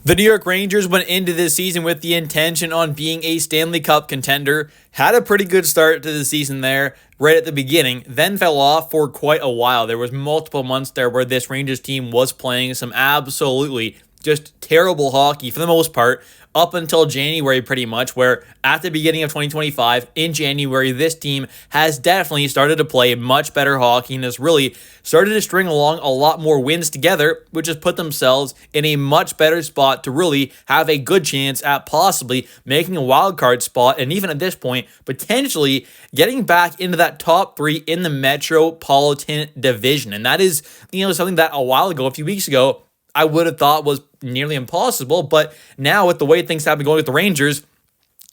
The New York Rangers went into this season with the intention on being a Stanley Cup contender, had a pretty good start to the season there right at the beginning, then fell off for quite a while. There was multiple months there where this Rangers team was playing some absolutely just terrible hockey for the most part, up until January pretty much, where at the beginning of 2025, in January, this team has definitely started to play much better hockey and has really started to string along a lot more wins together, which has put themselves in a much better spot to really have a good chance at possibly making a wild card spot, and even at this point, potentially getting back into that top three in the Metropolitan Division. And that is, something that a while ago, a few weeks ago, I would have thought was nearly impossible, but now with the way things have been going with the Rangers,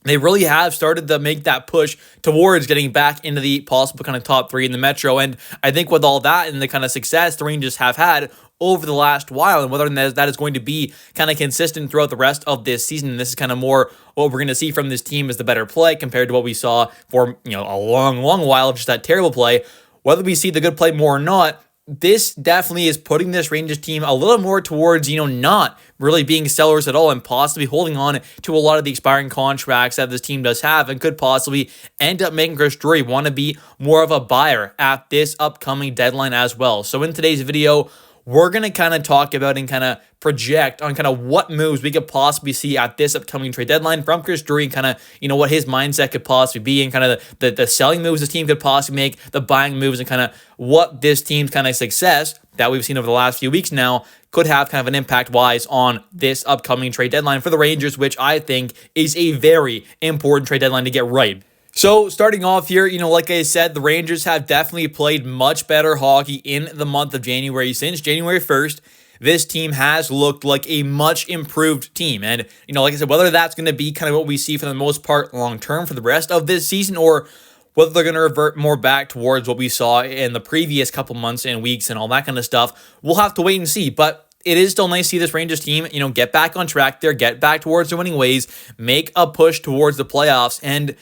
they really have started to make that push towards getting back into the possible kind of top three in the Metro. And I think with all that and the kind of success the Rangers have had over the last while, and whether that is going to be kind of consistent throughout the rest of this season, and this is kind of more what we're going to see from this team is the better play compared to what we saw for a long while of just that terrible play. Whether we see the good play more or not, this definitely is putting this Rangers team a little more towards, not really being sellers at all and possibly holding on to a lot of the expiring contracts that this team does have and could possibly end up making Chris Drury want to be more of a buyer at this upcoming deadline as well. So in today's video, we're going to kind of talk about and kind of project on kind of what moves we could possibly see at this upcoming trade deadline from Chris Drury and kind of, what his mindset could possibly be and kind of the selling moves this team could possibly make, the buying moves, and kind of what this team's kind of success that we've seen over the last few weeks now could have kind of an impact-wise on this upcoming trade deadline for the Rangers, which I think is a very important trade deadline to get right. So starting off here, like I said, the Rangers have definitely played much better hockey in the month of January. Since January 1st, this team has looked like a much improved team. And, like I said, whether that's going to be kind of what we see for the most part long-term for the rest of this season, or whether they're going to revert more back towards what we saw in the previous couple months and weeks and all that kind of stuff, we'll have to wait and see. But it is still nice to see this Rangers team, get back on track there, get back towards their winning ways, make a push towards the playoffs. And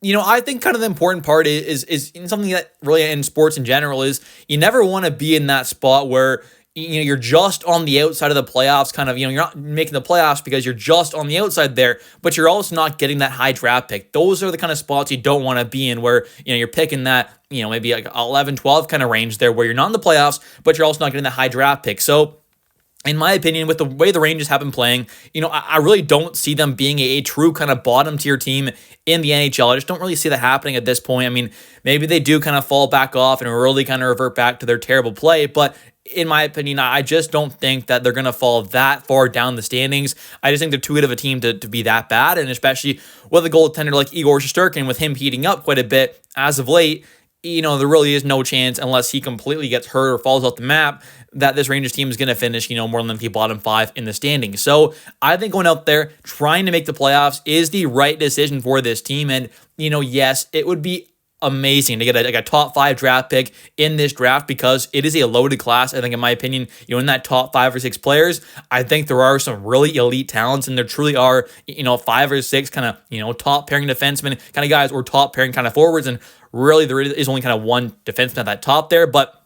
I think kind of the important part is something that really in sports in general is you never want to be in that spot where you're just on the outside of the playoffs, kind of, you're not making the playoffs because you're just on the outside there, but you're also not getting that high draft pick. Those are the kind of spots you don't want to be in where, you're picking that, maybe like 11, 12 kind of range there where you're not in the playoffs, but you're also not getting that high draft pick. So in my opinion, with the way the Rangers have been playing, I really don't see them being a true kind of bottom tier team in the NHL. I just don't really see that happening at this point. I mean, maybe they do kind of fall back off and really kind of revert back to their terrible play, but in my opinion, I just don't think that they're going to fall that far down the standings. I just think they're too good of a team to be that bad, and especially with a goaltender like Igor Shesterkin, with him heating up quite a bit as of late, there really is no chance unless he completely gets hurt or falls off the map that this Rangers team is going to finish, more than the bottom five in the standings. So I think going out there, trying to make the playoffs is the right decision for this team. And, yes, it would be amazing to get a top 5 draft pick in this draft because it is a loaded class. I think, in my opinion, in that top 5 or 6 players, I think there are some really elite talents, and there truly are, 5 or 6 kind of, top pairing defensemen kind of guys or top pairing kind of forwards. And really, there is only kind of one defenseman at that top there, but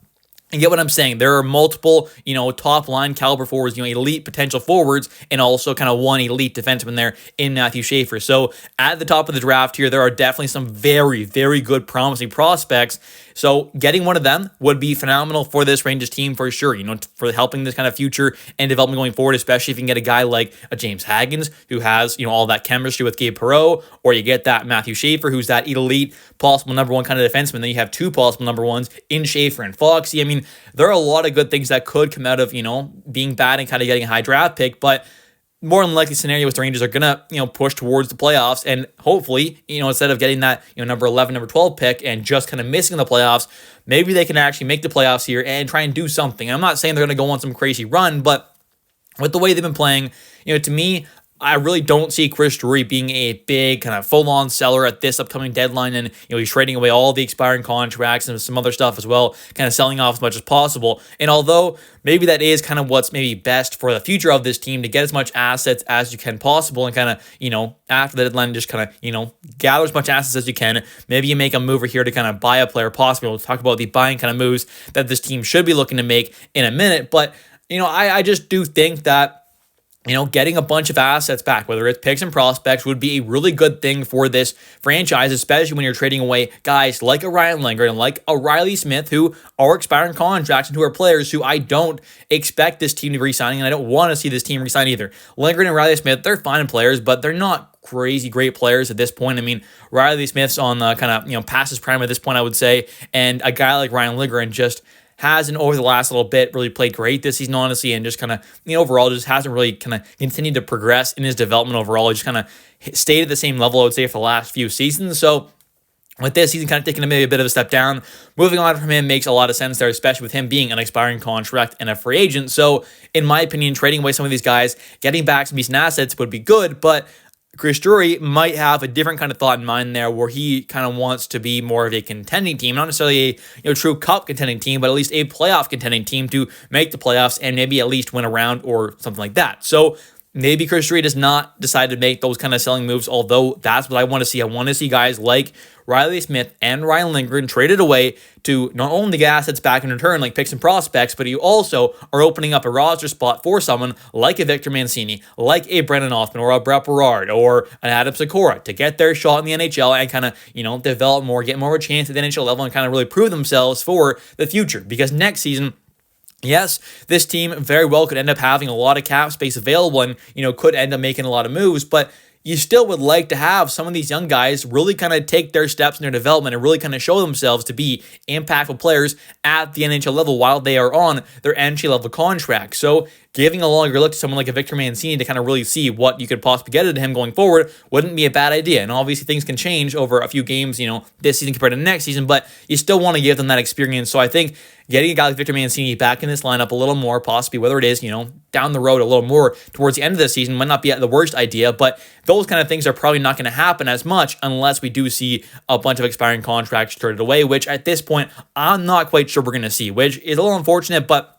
you get what I'm saying. There are multiple, top line caliber forwards, elite potential forwards, and also kind of one elite defenseman there in Matthew Schaefer. So at the top of the draft here, there are definitely some very, very good promising prospects. So getting one of them would be phenomenal for this Rangers team for sure, for helping this kind of future and development going forward, especially if you can get a guy like a James Haggins who has, all that chemistry with Gabe Perreault, or you get that Matthew Schaefer who's that elite possible number one kind of defenseman. Then you have 2 possible number ones in Schaefer and Foxy. I mean, there are a lot of good things that could come out of, being bad and kind of getting a high draft pick, but more than likely scenario is the Rangers are going to, push towards the playoffs, and hopefully, instead of getting that, number 11, number 12 pick and just kind of missing the playoffs, maybe they can actually make the playoffs here and try and do something. I'm not saying they're going to go on some crazy run, but with the way they've been playing, to me, I really don't see Chris Drury being a big kind of full-on seller at this upcoming deadline, and he's trading away all the expiring contracts and some other stuff as well, kind of selling off as much as possible. And although maybe that is kind of what's maybe best for the future of this team, to get as much assets as you can possible and kind of, after the deadline, just kind of, gather as much assets as you can. Maybe you make a move here to kind of buy a player possible. We'll talk about the buying kind of moves that this team should be looking to make in a minute. But, I just do think that getting a bunch of assets back, whether it's picks and prospects, would be a really good thing for this franchise, especially when you're trading away guys like a Ryan Lindgren and like a Riley Smith, who are expiring contracts and who are players who I don't expect this team to be re-signing, and I don't want to see this team re-sign either. Lindgren and Riley Smith, they're fine players, but they're not crazy great players at this point. I mean, Riley Smith's on the kind of, past his prime at this point, I would say, and a guy like Ryan Lindgren just hasn't over the last little bit really played great this season, honestly, and just kind of, overall just hasn't really kind of continued to progress in his development overall. He just kind of stayed at the same level, I would say, for the last few seasons. So with this season kind of taking maybe a bit of a step down, moving on from him makes a lot of sense there, especially with him being an expiring contract and a free agent. So in my opinion, trading away some of these guys, getting back some decent assets would be good, but Chris Drury might have a different kind of thought in mind there, where he kind of wants to be more of a contending team, not necessarily a true cup contending team, but at least a playoff contending team to make the playoffs and maybe at least win a round or something like that. So maybe Chris Drury does not decide to make those kind of selling moves, although that's what I want to see. I want to see guys like Riley Smith and Ryan Lindgren traded away to not only get assets back in return, like picks and prospects, but you also are opening up a roster spot for someone like a Victor Mancini, like a Brennan Othman, or a Brett Berard, or an Adam Sikora to get their shot in the NHL and kind of, develop more, get more of a chance at the NHL level and kind of really prove themselves for the future. Because next season, yes, this team very well could end up having a lot of cap space available and, could end up making a lot of moves, but you still would like to have some of these young guys really kind of take their steps in their development and really kind of show themselves to be impactful players at the NHL level while they are on their entry-level contract. So giving a longer look to someone like a Victor Mancini to kind of really see what you could possibly get out of him going forward wouldn't be a bad idea. And obviously things can change over a few games, this season compared to next season, but you still want to give them that experience. So I think getting a guy like Victor Mancini back in this lineup a little more, possibly, whether it is, down the road a little more towards the end of the season, might not be the worst idea, but those kind of things are probably not going to happen as much unless we do see a bunch of expiring contracts traded away, which at this point, I'm not quite sure we're going to see, which is a little unfortunate, but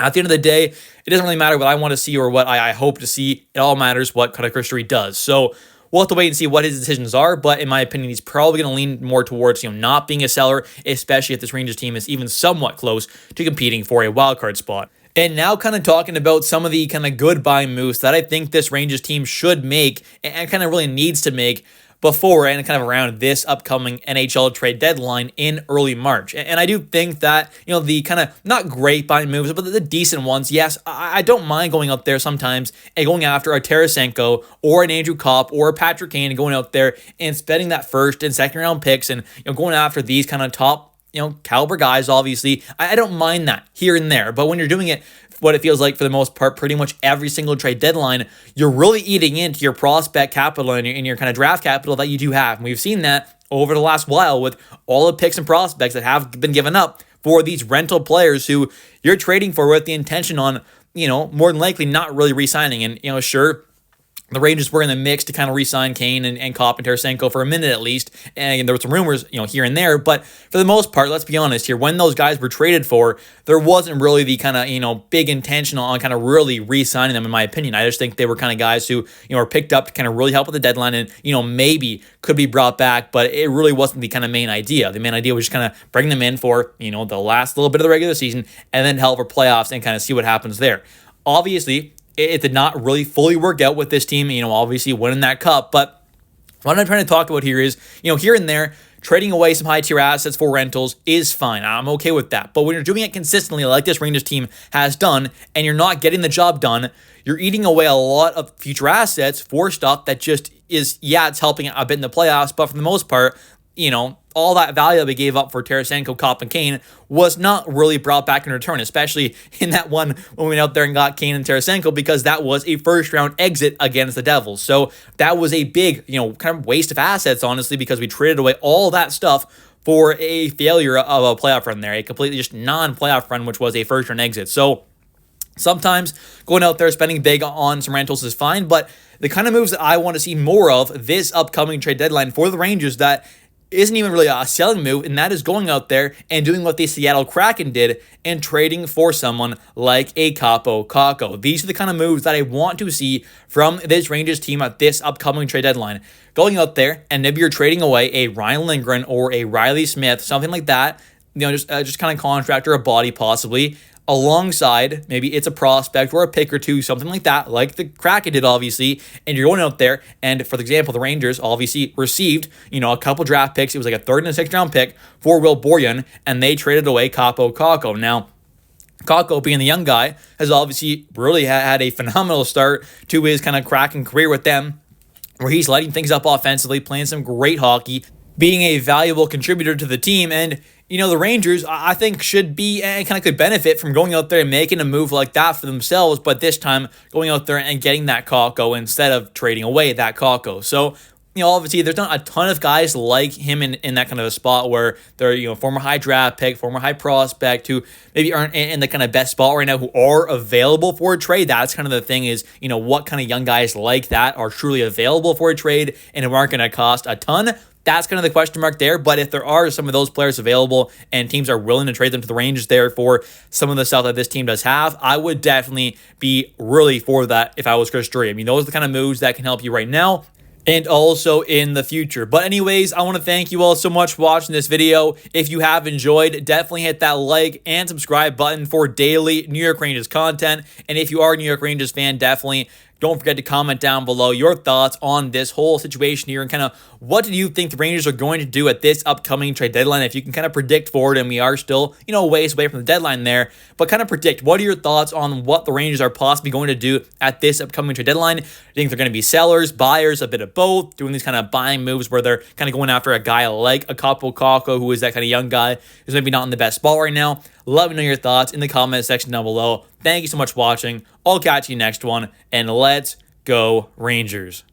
at the end of the day, it doesn't really matter what I want to see or what I hope to see. It all matters what kind of Chris Drury does. So we'll have to wait and see what his decisions are, but in my opinion, he's probably going to lean more towards not being a seller, especially if this Rangers team is even somewhat close to competing for a wildcard spot. And now kind of talking about some of the kind of good buying moves that I think this Rangers team should make and kind of really needs to make before and kind of around this upcoming NHL trade deadline in early March. And I do think that, the kind of not great buying moves, but the decent ones, yes, I don't mind going out there sometimes and going after a Tarasenko or an Andrew Kopp or a Patrick Kane and going out there and spending that first and second round picks and going after these kind of top caliber guys, obviously. I don't mind that here and there, but when you're doing it, what it feels like for the most part, pretty much every single trade deadline, you're really eating into your prospect capital and your kind of draft capital that you do have. And we've seen that over the last while with all the picks and prospects that have been given up for these rental players who you're trading for with the intention on, more than likely not really re-signing. And, sure, the Rangers were in the mix to kind of re-sign Kane and Kopp and Tarasenko for a minute at least, and there were some rumors, here and there, but for the most part, let's be honest here, when those guys were traded for, there wasn't really the kind of, big intention on kind of really re-signing them, in my opinion. I just think they were kind of guys who, were picked up to kind of really help with the deadline and, maybe could be brought back, but it really wasn't the kind of main idea. The main idea was just kind of bring them in for, the last little bit of the regular season and then help for playoffs and kind of see what happens there. Obviously, it did not really fully work out with this team, obviously winning that cup. But what I'm trying to talk about here is, here and there, trading away some high-tier assets for rentals is fine. I'm okay with that. But when you're doing it consistently like this Rangers team has done, and you're not getting the job done, you're eating away a lot of future assets for stuff that just is, it's helping a bit in the playoffs, but for the most part, all that value that we gave up for Tarasenko, Kopp, and Kane was not really brought back in return, especially in that one when we went out there and got Kane and Tarasenko, because that was a first-round exit against the Devils. So that was a big, kind of waste of assets, honestly, because we traded away all that stuff for a failure of a playoff run there, a completely just non-playoff run, which was a first-round exit. So sometimes going out there spending big on some rentals is fine, but the kind of moves that I want to see more of this upcoming trade deadline for the Rangers that isn't even really a selling move, and that is going out there and doing what the Seattle Kraken did and trading for someone like a Kaapo Kakko. These are the kind of moves that I want to see from this Rangers team at this upcoming trade deadline. Going out there and maybe you're trading away a Ryan Lindgren or a Riley Smith, something like that, just kind of contract or a body possibly, alongside maybe it's a prospect or a pick or two, something like that, like the Kraken did, obviously, and you're going out there, and for example, the Rangers obviously received, a couple draft picks. It was like a third and a sixth round pick for Will Borjan, and they traded away Kaapo Kakko. Now, Kakko, being the young guy, has obviously really had a phenomenal start to his kind of Kraken career with them, where he's lighting things up offensively, playing some great hockey, being a valuable contributor to the team. And, the Rangers, I think, should be and kind of could benefit from going out there and making a move like that for themselves, but this time going out there and getting that Kakko instead of trading away that Kakko. So, obviously there's not a ton of guys like him in that kind of a spot where they're, former high draft pick, former high prospect who maybe aren't in the kind of best spot right now who are available for a trade. That's kind of the thing is, what kind of young guys like that are truly available for a trade and who aren't going to cost a ton. That's kind of the question mark there. But if there are some of those players available and teams are willing to trade them to the Rangers there for some of the stuff that this team does have, I would definitely be really for that if I was Chris Drury. Those are the kind of moves that can help you right now and also in the future. But anyways, I want to thank you all so much for watching this video. If you have enjoyed, definitely hit that like and subscribe button for daily New York Rangers content. And if you are a New York Rangers fan, definitely don't forget to comment down below your thoughts on this whole situation here and kind of what do you think the Rangers are going to do at this upcoming trade deadline. If you can kind of predict forward, and we are still, a ways away from the deadline there, but kind of predict what are your thoughts on what the Rangers are possibly going to do at this upcoming trade deadline. Do you think they're going to be sellers, buyers, a bit of both, doing these kind of buying moves where they're kind of going after a guy like a Kaapo Kakko, who is that kind of young guy who's maybe not in the best spot right now? Let me know your thoughts in the comment section down below. Thank you so much for watching. I'll catch you next one, and let's go Rangers.